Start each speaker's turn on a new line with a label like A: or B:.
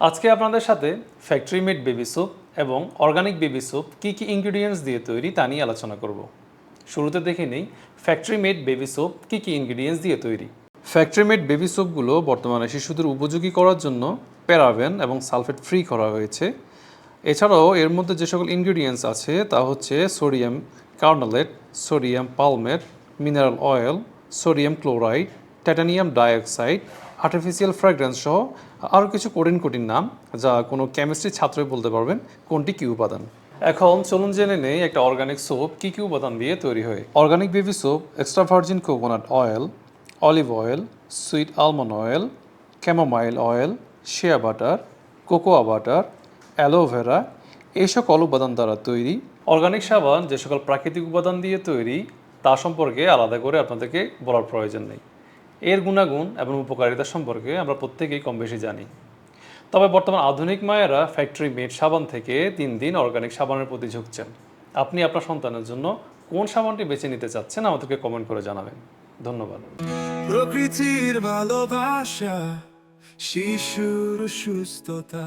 A: আজকে আপনাদের সাথে ফ্যাক্টরি মেড বেবি স্যুপ এবং অর্গানিক বেবি স্যুপ কী কী ইনগ্রিডিয়েন্টস দিয়ে তৈরি তা নিয়ে আলোচনা করব। শুরুতে দেখে নেই ফ্যাক্টরি মেড বেবি স্যুপ কী কী ইনগ্রিডিয়েন্টস দিয়ে তৈরি। ফ্যাক্টরি মেড বেবি স্যুপগুলো বর্তমানে শিশুদের উপযোগী করার জন্য প্যারাবেন এবং সালফেট ফ্রি করা হয়েছে। এছাড়াও এর মধ্যে যে সকল ইনগ্রিডিয়েন্টস আছে তা হচ্ছে সোডিয়াম কার্নালেট, sodium palmate, mineral oil, sodium chloride, titanium dioxide, artificial fragrance সহ আরও কিছু কঠিন নাম, যা কোনো কেমিস্ট্রি ছাত্রই বলতে পারবেন কোনটি কী উপাদান। এখন চলুন জেনে নেই একটা অর্গানিক সোপ কী কী উপাদান দিয়ে তৈরি হয়। Organic baby soap extra virgin coconut oil, olive oil, sweet almond oil, chamomile oil, shea butter, cocoa butter, aloe vera এই সকল উপাদান দ্বারা তৈরি। অর্গানিক সাবান যে সকল প্রাকৃতিক উপাদান দিয়ে তৈরি তা সম্পর্কে আলাদা করে আপনাদেরকে বলার প্রয়োজন নেই। এর গুণাগুণ এবং উপকারিতা সম্পর্কে আমরা প্রত্যেকেই কম বেশি জানি। তবে বর্তমান আধুনিক মায়েরা ফ্যাক্টরি মেড সাবান থেকে দিন দিন অর্গানিক সাবানের প্রতি ঝুঁকছেন। আপনি আপনার সন্তানের জন্য কোন সাবানটি বেছে নিতে চাচ্ছেন আমাদেরকে কমেন্ট করে জানাবেন। ধন্যবাদ।
B: প্রকৃতির ভালোবাসা, শিশুর সুস্থতা।